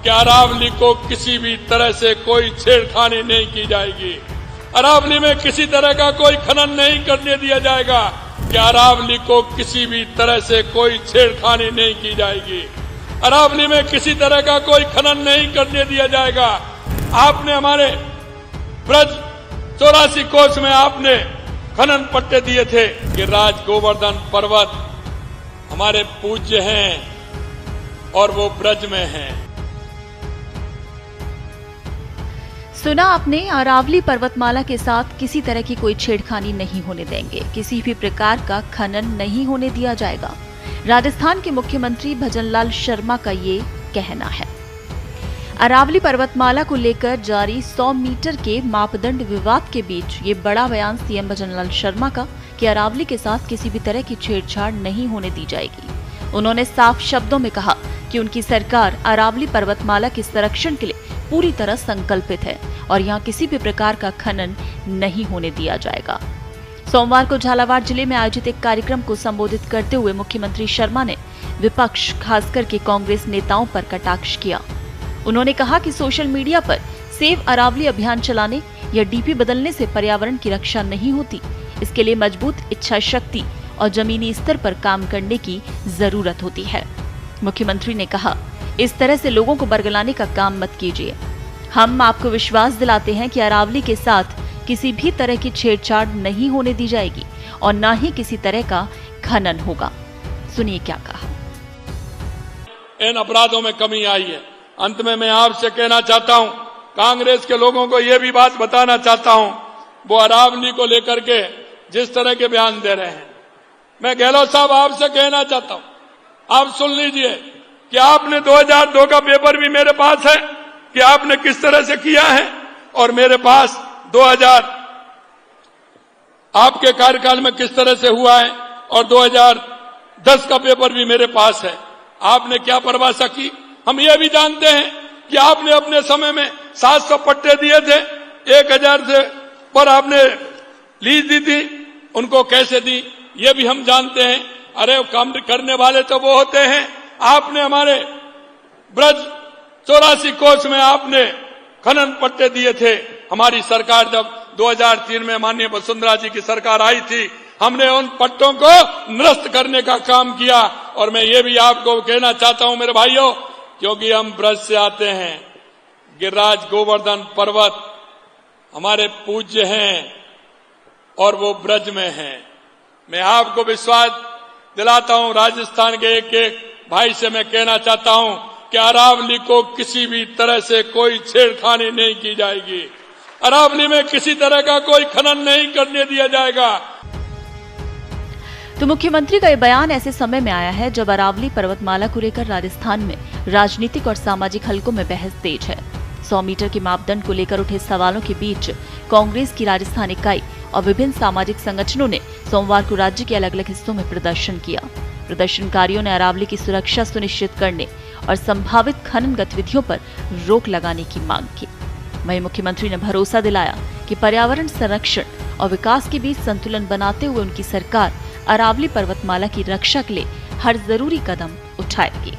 कि अरावली को किसी भी तरह से कोई छेड़खानी नहीं की जाएगी। अरावली में किसी तरह का कोई खनन नहीं करने दिया जाएगा कि अरावली को किसी भी तरह से कोई छेड़खानी नहीं की जाएगी। अरावली में किसी तरह का कोई खनन नहीं करने दिया जाएगा। आपने हमारे ब्रज 84 कोस में आपने खनन पट्टे दिए थे कि राज गोवर्धन पर्वत हमारे पूज्य हैं और वो ब्रज में हैं। सुना आपने, अरावली पर्वतमाला के साथ किसी तरह की कोई छेड़खानी नहीं होने देंगे, किसी भी प्रकार का खनन नहीं होने दिया जाएगा। राजस्थान के मुख्यमंत्री भजनलाल शर्मा का ये कहना है। अरावली पर्वतमाला को लेकर जारी 100 मीटर के मापदंड विवाद के बीच ये बड़ा बयान सीएम भजनलाल शर्मा का कि अरावली के साथ किसी भी तरह की छेड़छाड़ नहीं होने दी जाएगी। उन्होंने साफ शब्दों में कहा कि उनकी सरकार अरावली पर्वतमाला के संरक्षण के लिए पूरी तरह संकल्पित है और यहाँ किसी भी प्रकार का खनन नहीं होने दिया जाएगा। सोमवार को झालावाड़ जिले में आयोजित एक कार्यक्रम को संबोधित करते हुए मुख्यमंत्री शर्मा ने विपक्ष, खासकर के कांग्रेस नेताओं पर कटाक्ष किया। उन्होंने कहा कि सोशल मीडिया पर सेव अरावली अभियान चलाने या डीपी बदलने से पर्यावरण की रक्षा नहीं होती। इसके लिए मजबूत इच्छा शक्ति और जमीनी स्तर पर काम करने की जरूरत होती है। मुख्यमंत्री ने कहा, इस तरह से लोगों को बरगलाने का काम मत कीजिए। हम आपको विश्वास दिलाते हैं कि अरावली के साथ किसी भी तरह की छेड़छाड़ नहीं होने दी जाएगी और न ही किसी तरह का खनन होगा। सुनिए क्या कहा। इन अपराधों में कमी आई है। अंत में मैं आपसे कहना चाहता हूं, कांग्रेस के लोगों को यह भी बात बताना चाहता हूं, वो अरावली को लेकर के जिस तरह के बयान दे रहे हैं, मैं गहलोत साहब आपसे कहना चाहता हूं, आप सुन लीजिए कि आपने 2002 का पेपर भी मेरे पास है कि आपने किस तरह से किया है, और मेरे पास 2000 आपके कार्यकाल में किस तरह से हुआ है, और 2010 का पेपर भी मेरे पास है। आपने क्या परिभाषा की, हम ये भी जानते हैं कि आपने अपने समय में 700 पट्टे दिए थे, 1000 से पर आपने लीज दी थी, उनको कैसे दी ये भी हम जानते हैं। अरे काम करने वाले तो वो होते हैं। आपने हमारे ब्रज 84 कोस में आपने खनन पट्टे दिए थे। हमारी सरकार जब 2003 में माननीय वसुंधरा जी की सरकार आई थी, हमने उन पट्टों को निरस्त करने का काम किया। और मैं ये भी आपको कहना चाहता हूं मेरे भाइयों, क्योंकि हम ब्रज से आते हैं, गिरिराज गोवर्धन पर्वत हमारे पूज्य हैं और वो ब्रज में हैं। मैं आपको विश्वास दिलाता हूं, राजस्थान के एक एक भाई से मैं कहना चाहता हूं कि अरावली को किसी भी तरह से कोई छेड़खानी नहीं की जाएगी। अरावली में किसी तरह का कोई खनन नहीं करने दिया जाएगा। तो मुख्यमंत्री का ये बयान ऐसे समय में आया है जब अरावली पर्वतमाला को लेकर राजस्थान में राजनीतिक और सामाजिक हलकों में बहस तेज है। 100 मीटर के मापदंड को लेकर उठे सवालों के बीच कांग्रेस की राजस्थान इकाई और विभिन्न सामाजिक संगठनों ने सोमवार को राज्य के अलग अलग हिस्सों में प्रदर्शन किया। प्रदर्शनकारियों ने अरावली की सुरक्षा सुनिश्चित करने और संभावित खनन गतिविधियों पर रोक लगाने की मांग की। वहीं मुख्यमंत्री ने भरोसा दिलाया कि पर्यावरण संरक्षण और विकास के बीच संतुलन बनाते हुए उनकी सरकार अरावली पर्वतमाला की रक्षा के लिए हर जरूरी कदम उठाएगी।